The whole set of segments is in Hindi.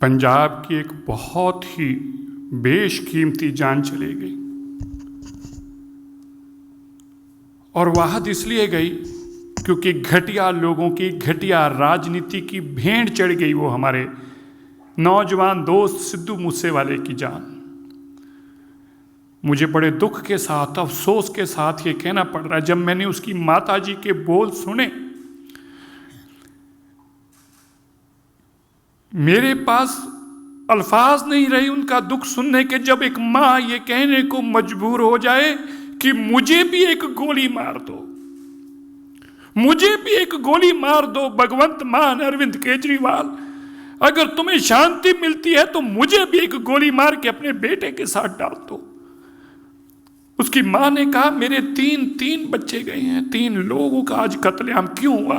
पंजाब की एक बहुत ही बेशकीमती जान चली गई, और वाहद इसलिए गई क्योंकि घटिया लोगों की घटिया राजनीति की भेंट चढ़ गई वो हमारे नौजवान दोस्त सिद्धू मूसेवाले की जान। मुझे बड़े दुख के साथ, अफसोस के साथ ये कहना पड़ रहा है, जब मैंने उसकी माता जी के बोल सुने, मेरे पास अल्फाज नहीं रही उनका दुख सुनने के, जब एक माँ ये कहने को मजबूर हो जाए कि मुझे भी एक गोली मार दो, मुझे भी एक गोली मार दो भगवंत मान अरविंद केजरीवाल, अगर तुम्हें शांति मिलती है तो मुझे भी एक गोली मार के अपने बेटे के साथ डाल दो। उसकी मां ने कहा मेरे तीन बच्चे गए हैं, 3 लोगों का आज कत्लेआम क्यों हुआ?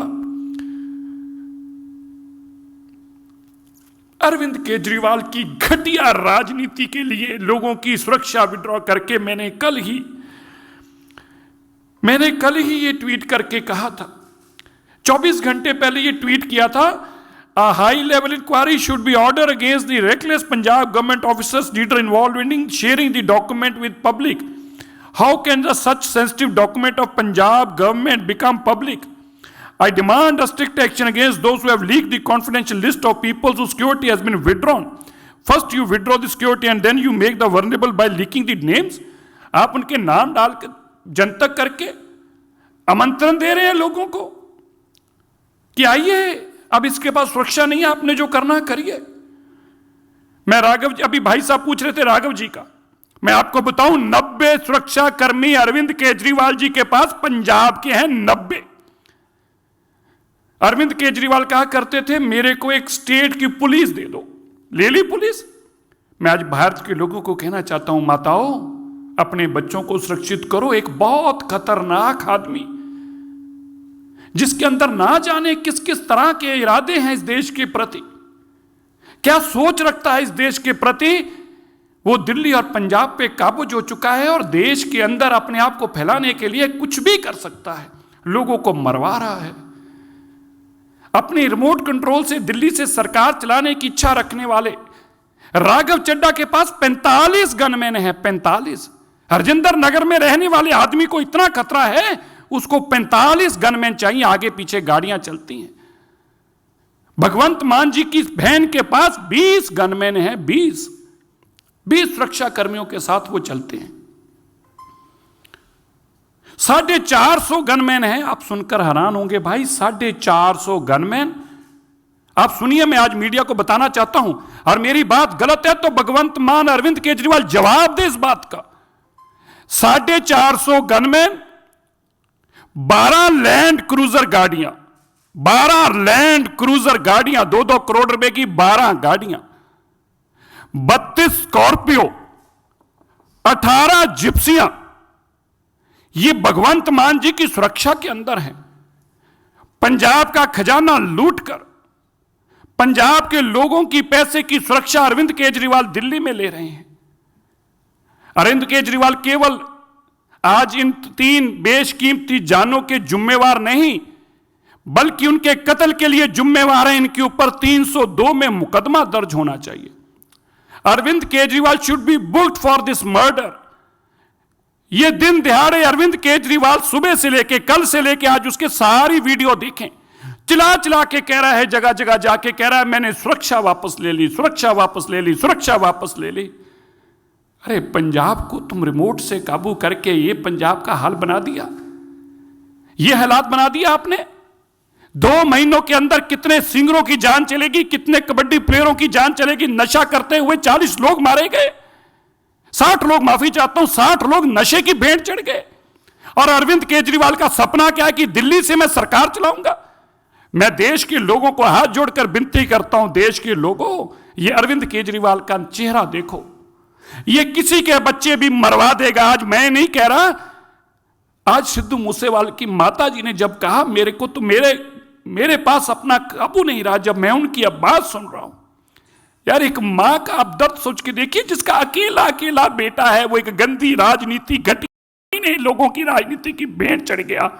अरविंद केजरीवाल की घटिया राजनीति के लिए लोगों की सुरक्षा विड्रॉ करके मैंने कल ही ये ट्वीट करके कहा था, 24 घंटे पहले ये ट्वीट किया था, A high level inquiry should be ordered against the reckless Punjab government officers leader involved in sharing the document with public. How can such sensitive document of Punjab government become public? I demand a strict action against those who have leaked the confidential list of people whose security has been withdrawn. First you withdraw the security and then you make the vulnerable by leaking the names. आप उनके नाम डालकर जनतक करके आमंत्रण दे रहे हैं लोगों को कि आइए, अब इसके पास सुरक्षा नहीं है, आपने जो करना करिए। मैं राघव जी, अभी भाई साहब पूछ रहे थे राघव जी का, मैं आपको बताऊं 90 सुरक्षा कर्मी अरविंद केजरीवाल जी के पास पंजाब के हैं, 90। अरविंद केजरीवाल कहा करते थे मेरे को एक स्टेट की पुलिस दे दो, ले ली पुलिस। मैं आज भारत के लोगों को कहना चाहता हूं, माताओं अपने बच्चों को सुरक्षित करो। एक बहुत खतरनाक आदमी जिसके अंदर ना जाने किस किस तरह के इरादे हैं इस देश के प्रति, क्या सोच रखता है इस देश के प्रति, वो दिल्ली और पंजाब पे काबूज हो चुका है और देश के अंदर अपने आप को फैलाने के लिए कुछ भी कर सकता है, लोगों को मरवा रहा है। अपनी रिमोट कंट्रोल से दिल्ली से सरकार चलाने की इच्छा रखने वाले राघव चड्ढा के पास 45 गनमैन हैं, 45। हरजिंदर नगर में रहने वाले आदमी को इतना खतरा है, उसको 45 गनमैन चाहिए, आगे पीछे गाड़ियां चलती हैं। भगवंत मान जी की बहन के पास 20 गनमैन हैं, 20 सुरक्षा कर्मियों के साथ वो चलते हैं। 450 गनमैन हैं। आप सुनकर हैरान होंगे भाई, 450 गनमैन। आप सुनिए, मैं आज मीडिया को बताना चाहता हूं, और मेरी बात गलत है तो भगवंत मान अरविंद केजरीवाल जवाब दे इस बात का। 450 गनमैन, 12 लैंड क्रूजर गाड़ियां, 12 लैंड क्रूजर गाड़ियां, 2-2 करोड़ रुपए की 12 गाड़ियां, 32 स्कॉर्पियो, 18 जिप्सियां, ये भगवंत मान जी की सुरक्षा के अंदर है। पंजाब का खजाना लूटकर पंजाब के लोगों की पैसे की सुरक्षा अरविंद केजरीवाल दिल्ली में ले रहे हैं। अरविंद केजरीवाल केवल आज इन 3 बेशकीमती जानों के जिम्मेवार नहीं, बल्कि उनके कत्ल के लिए जिम्मेवार हैं। इनके ऊपर 302 में मुकदमा दर्ज होना चाहिए। Arvind Kejriwal should be booked for this murder. ये दिन दिहाड़े अरविंद केजरीवाल सुबह से लेके, कल से लेके आज उसके सारी वीडियो देखें, चिल्ला चिल्ला के कह रहा है, जगह जगह जाके कह रहा है मैंने सुरक्षा वापस ले ली, सुरक्षा वापस ले ली, सुरक्षा वापस ले ली। अरे पंजाब को तुम रिमोट से काबू करके ये पंजाब का हाल बना दिया, ये हालात बना दिया आपने। 2 महीनों के अंदर कितने सिंगरों की जान चलेगी, कितने कबड्डी प्लेयरों की जान चलेगी। नशा करते हुए 40 लोग मारे गए, 60 लोग, माफी चाहता हूं, 60 लोग नशे की भेंट चढ़ गए। और अरविंद केजरीवाल का सपना क्या है कि दिल्ली से मैं सरकार चलाऊंगा। मैं देश के लोगों को हाथ जोड़कर विनती करता हूं, देश के लोगों, ये अरविंद केजरीवाल का चेहरा देखो, ये किसी के बच्चे भी मरवा देगा। आज मैं नहीं कह रहा, आज सिद्धू मूसेवाल की माता जी ने जब कहा मेरे को तो मेरे पास अपना काबू नहीं रहा, जब मैं उनकी अब बात सुन रहा हूं, यार एक मां का आप दर्द सोच के देखिए, जिसका अकेला बेटा है, वो एक गंदी राजनीति, घटी लोगों की राजनीति की भेंट चढ़ गया।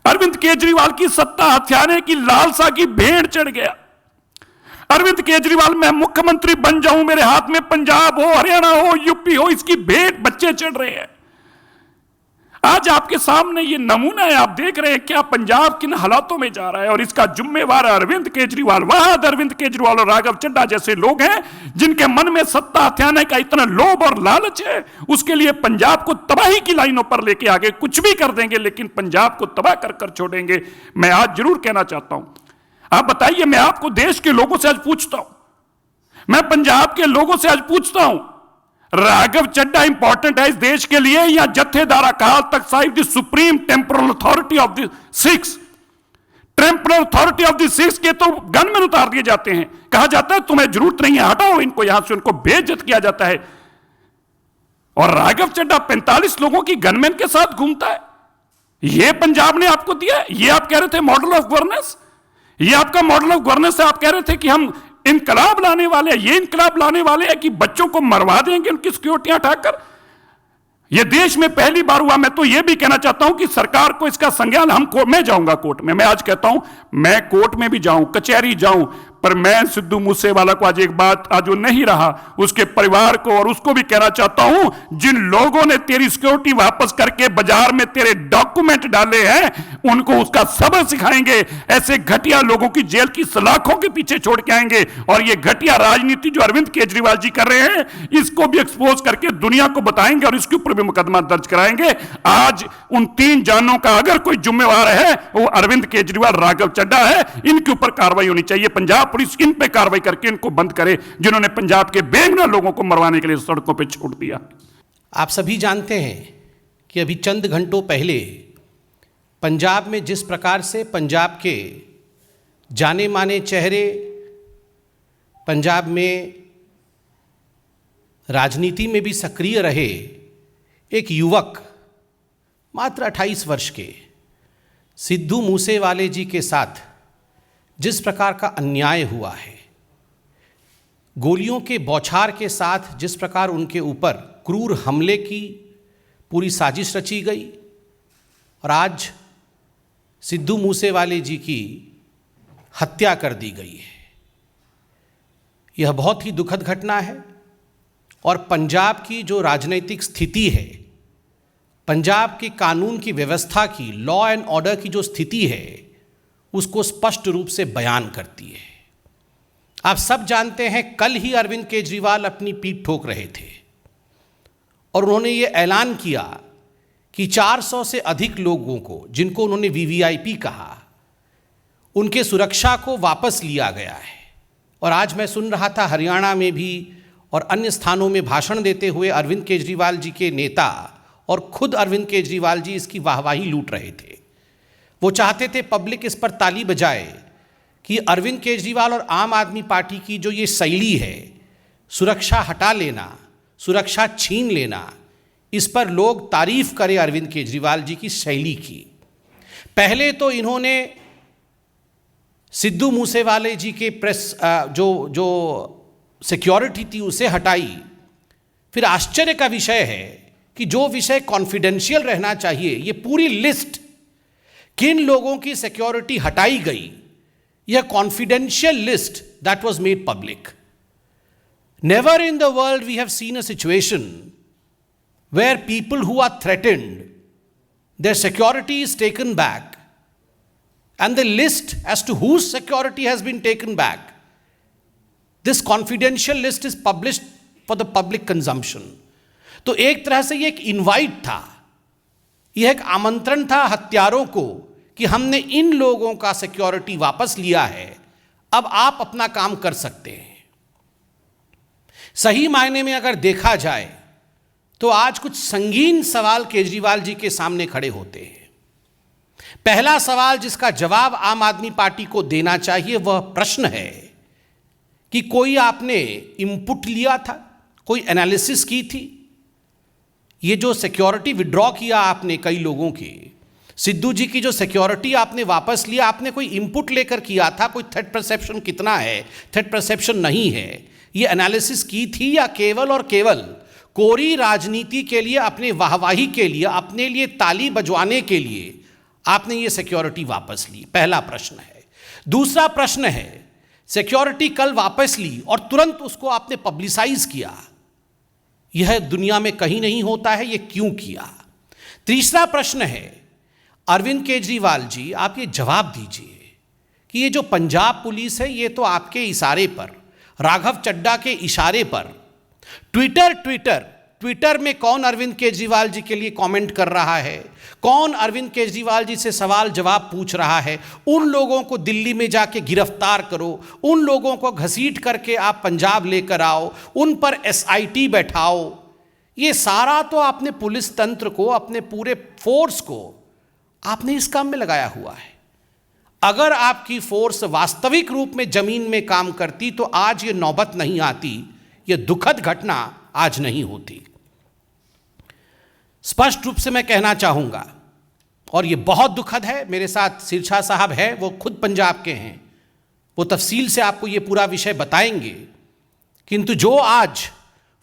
अरविंद केजरीवाल की सत्ता हथियाने की लालसा की भेंट चढ़ गया। अरविंद केजरीवाल, मैं मुख्यमंत्री बन जाऊं, मेरे हाथ में पंजाब हो, हरियाणा हो, यूपी हो, इसकी भेंट बच्चे चढ़ रहे हैं। आज आपके सामने ये नमूना है, आप देख रहे हैं क्या पंजाब किन हालातों में जा रहा है, और इसका जिम्मेवार अरविंद केजरीवाल। वहां अरविंद केजरीवाल और राघव चड्ढा जैसे लोग हैं जिनके मन में सत्ता हथियाने का इतना लोभ और लालच है, उसके लिए पंजाब को तबाही की लाइनों पर लेके आगे कुछ भी कर देंगे, लेकिन पंजाब को तबाह कर कर छोड़ेंगे। मैं आज जरूर कहना चाहता हूं, आप बताइए, मैं आपको देश के लोगों से आज पूछता हूं, मैं पंजाब के लोगों से आज पूछता हूं, राघव चड्ढा इंपॉर्टेंट है इस देश के लिए या Jathedar Akal Takht Sahib the supreme temporal authority of the Sikhs? Temporal authority of the Sikhs के तो गनमैन उतार दिए जाते हैं, कहा जाता है तुम्हें जरूरत नहीं है, हटाओ इनको यहां से, उनको बेइज्जत किया जाता है। और राघव चड्ढा 45 लोगों की गनमैन के साथ घूमता है। यह पंजाब ने आपको दिया, यह आप कह रहे थे मॉडल ऑफ गवर्नेंस, यह आपका मॉडल ऑफ गवर्नेंस है। आप कह रहे थे कि हम इनकलाब लाने वाले हैं, ये इनकलाब लाने वाले हैं कि बच्चों को मरवा देंगे उनकी सिक्योरिटियां हटाकर। यह देश में पहली बार हुआ। मैं तो यह भी कहना चाहता हूं कि सरकार को इसका संज्ञान, मैं जाऊंगा कोर्ट में, मैं आज कहता हूं मैं कोर्ट में भी जाऊं, कचहरी जाऊं, पर मैं सिद्धू मूसेवाला को आज एक बात, आज वो नहीं रहा, उसके परिवार को और उसको भी कहना चाहता हूं, जिन लोगों ने तेरी सिक्योरिटी वापस करके बाजार में तेरे डॉक्यूमेंट डाले हैं उनको उसका सबक सिखाएंगे। ऐसे घटिया लोगों की जेल की सलाखों के पीछे छोड़ के आएंगे। और ये घटिया राजनीति जो अरविंद केजरीवाल जी कर रहे हैं, इसको भी एक्सपोज करके दुनिया को बताएंगे और इसके ऊपर भी मुकदमा दर्ज कराएंगे। आज उन 3 जानों का अगर कोई जिम्मेवार है वो अरविंद केजरीवाल, राघव चड्ढा है। इनके ऊपर कार्रवाई होनी चाहिए। पंजाब पुलिस इन पे कार्रवाई करके इनको बंद करे, जिन्होंने पंजाब के बेगुनाह लोगों को मरवाने के लिए सड़कों पे छोड़ दिया। आप सभी जानते हैं कि अभी चंद घंटों पहले पंजाब में जिस प्रकार से पंजाब के जाने माने चेहरे, पंजाब में राजनीति में भी सक्रिय रहे एक युवक मात्र 28 वर्ष के सिद्धू मूसेवाले जी के साथ जिस प्रकार का अन्याय हुआ है, गोलियों के बौछार के साथ जिस प्रकार उनके ऊपर क्रूर हमले की पूरी साजिश रची गई, और आज सिद्धू मूसेवाले जी की हत्या कर दी गई है। यह बहुत ही दुखद घटना है। और पंजाब की जो राजनीतिक स्थिति है, पंजाब की कानून की व्यवस्था की, लॉ एंड ऑर्डर की जो स्थिति है, उसको स्पष्ट रूप से बयान करती है। आप सब जानते हैं, कल ही अरविंद केजरीवाल अपनी पीठ ठोक रहे थे और उन्होंने ये ऐलान किया कि 400 से अधिक लोगों को, जिनको उन्होंने वीवीआईपी कहा, उनके सुरक्षा को वापस लिया गया है। और आज मैं सुन रहा था हरियाणा में भी और अन्य स्थानों में भाषण देते हुए अरविंद केजरीवाल जी के नेता और खुद अरविंद केजरीवाल जी इसकी वाहवाही लूट रहे थे। वो चाहते थे पब्लिक इस पर ताली बजाए कि अरविंद केजरीवाल और आम आदमी पार्टी की जो ये शैली है, सुरक्षा हटा लेना, सुरक्षा छीन लेना, इस पर लोग तारीफ करें अरविंद केजरीवाल जी की शैली की। पहले तो इन्होंने सिद्धू मूसेवाले जी के प्रेस जो सिक्योरिटी थी उसे हटाई। फिर आश्चर्य का विषय है कि जो विषय कॉन्फिडेंशियल रहना चाहिए, ये पूरी लिस्ट किन लोगों की सिक्योरिटी हटाई गई, यह confidential list that was made public. Never in the world we have seen a situation where people who are threatened, their security is taken back, and the list as to whose security has been taken back, this confidential list is published for the public consumption. तो एक तरह से ये एक इनवाइट था, यह एक आमंत्रण था हत्यारों को कि हमने इन लोगों का सिक्योरिटी वापस लिया है, अब आप अपना काम कर सकते हैं। सही मायने में अगर देखा जाए तो आज कुछ संगीन सवाल केजरीवाल जी के सामने खड़े होते हैं। पहला सवाल जिसका जवाब आम आदमी पार्टी को देना चाहिए वह प्रश्न है कि कोई आपने इनपुट लिया था, कोई एनालिसिस की थी? ये जो सिक्योरिटी विड्रॉ किया आपने कई लोगों की, सिद्धू जी की जो सिक्योरिटी आपने वापस लिया, आपने कोई इनपुट लेकर किया था? कोई थ्रेट परसेप्शन कितना है, थ्रेट परसेप्शन नहीं है, ये एनालिसिस की थी या केवल और केवल कोरी राजनीति के लिए, अपने वाहवाही के लिए, अपने लिए ताली बजवाने के लिए आपने ये सिक्योरिटी वापस ली? पहला प्रश्न है। दूसरा प्रश्न है सिक्योरिटी कल वापस ली और तुरंत उसको आपने पब्लिसाइज किया। यह दुनिया में कहीं नहीं होता है, यह क्यों किया? तीसरा प्रश्न है, अरविंद केजरीवाल जी, आप ये जवाब दीजिए कि ये जो पंजाब पुलिस है, ये तो आपके इशारे पर, राघव चड्ढा के इशारे पर ट्विटर में कौन अरविंद केजरीवाल जी के लिए कमेंट कर रहा है, कौन अरविंद केजरीवाल जी से सवाल जवाब पूछ रहा है, उन लोगों को दिल्ली में जाके गिरफ्तार करो, उन लोगों को घसीट करके आप पंजाब लेकर आओ, उन पर एसआईटी बैठाओ। ये सारा तो आपने पुलिस तंत्र को, अपने पूरे फोर्स को आपने इस काम में लगाया हुआ है। अगर आपकी फोर्स वास्तविक रूप में जमीन में काम करती तो आज ये नौबत नहीं आती, ये दुखद घटना आज नहीं होती। स्पष्ट रूप से मैं कहना चाहूंगा, और ये बहुत दुखद है, मेरे साथ सिरसा साहब है, वो खुद पंजाब के हैं, वो तफसील से आपको ये पूरा विषय बताएंगे। किंतु जो आज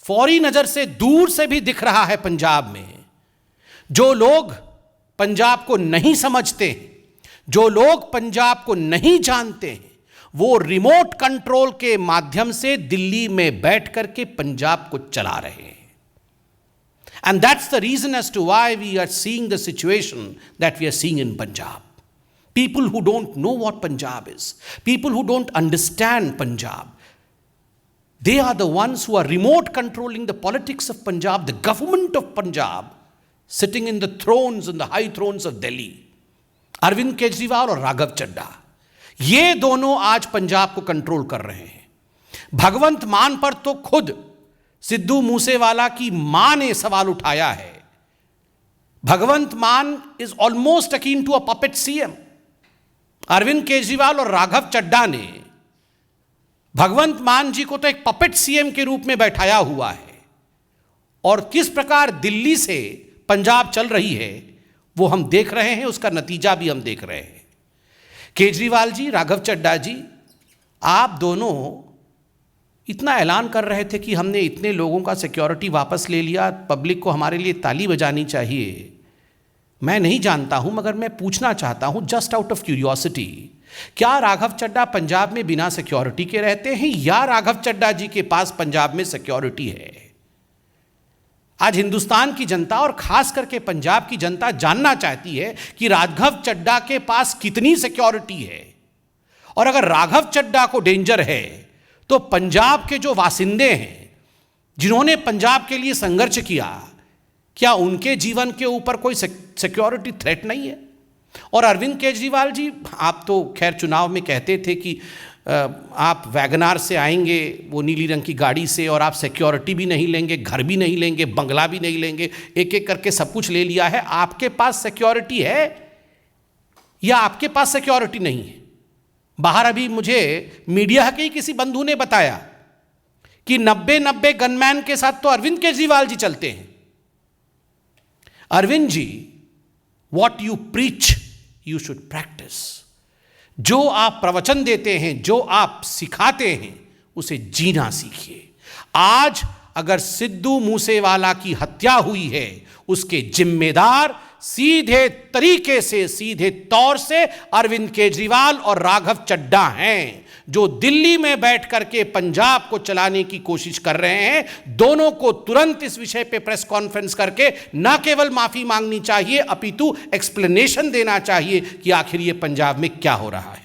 फौरी नजर से दूर से भी दिख रहा है पंजाब में, जो लोग पंजाब को नहीं समझते हैं, जो लोग पंजाब को नहीं जानते हैं, वो रिमोट कंट्रोल के माध्यम से दिल्ली में बैठ करके पंजाब को चला रहे हैं। And that's the reason as to why we are seeing the situation that we are seeing in Punjab. People who don't know what Punjab is, people who don't understand Punjab, they are the ones who are remote controlling the politics of Punjab, the government of Punjab, sitting in the thrones, in the high thrones of Delhi. Arvind Kejriwal और राघव चड्ढा, ये दोनों आज पंजाब को कंट्रोल कर रहे हैं। भगवंत मान पर तो खुद सिद्धू मूसेवाला की मां ने सवाल उठाया है। Bhagwant Mann is almost akin to a puppet CM. Arvind Kejriwal और राघव चड्ढा ने भगवंत मान जी को तो एक पपेट सीएम के रूप में बैठाया हुआ है, और किस प्रकार दिल्ली से पंजाब चल रही है वो हम देख रहे हैं, उसका नतीजा भी हम देख रहे हैं। केजरीवाल जी, राघव चड्ढा जी, आप दोनों इतना ऐलान कर रहे थे कि हमने इतने लोगों का सिक्योरिटी वापस ले लिया, पब्लिक को हमारे लिए ताली बजानी चाहिए। मैं नहीं जानता हूं, मगर मैं पूछना चाहता हूं जस्ट आउट ऑफ क्यूरियोसिटी, क्या राघव चड्ढा पंजाब में बिना सिक्योरिटी के रहते हैं, या राघव चड्ढा जी के पास पंजाब में सिक्योरिटी है? आज हिंदुस्तान की जनता और खास करके पंजाब की जनता जानना चाहती है कि राघव चड्ढा के पास कितनी सिक्योरिटी है, और अगर राघव चड्ढा को डेंजर है तो पंजाब के जो वासिंदे हैं, जिन्होंने पंजाब के लिए संघर्ष किया, क्या उनके जीवन के ऊपर कोई सिक्योरिटी थ्रेट नहीं है? और अरविंद केजरीवाल जी, आप तो खैर चुनाव में कहते थे कि आप वैगनार से आएंगे, वो नीली रंग की गाड़ी से, और आप सिक्योरिटी भी नहीं लेंगे, घर भी नहीं लेंगे, बंगला भी नहीं लेंगे, एक एक करके सब कुछ ले लिया है। आपके पास सिक्योरिटी है या आपके पास सिक्योरिटी नहीं है? बाहर अभी मुझे मीडिया के ही किसी बंधु ने बताया कि 90 गनमैन के साथ तो अरविंद केजरीवाल जी चलते हैं। Arvind ji, what you preach you should practice. जो आप प्रवचन देते हैं, जो आप सिखाते हैं, उसे जीना सीखिए। आज अगर सिद्धू मूसेवाला की हत्या हुई है, उसके जिम्मेदार सीधे तरीके से, सीधे तौर से अरविंद केजरीवाल और राघव चड्ढा हैं, जो दिल्ली में बैठ करके पंजाब को चलाने की कोशिश कर रहे हैं। दोनों को तुरंत इस विषय पे प्रेस कॉन्फ्रेंस करके न केवल माफी मांगनी चाहिए, अपितु एक्सप्लेनेशन देना चाहिए कि आखिर ये पंजाब में क्या हो रहा है।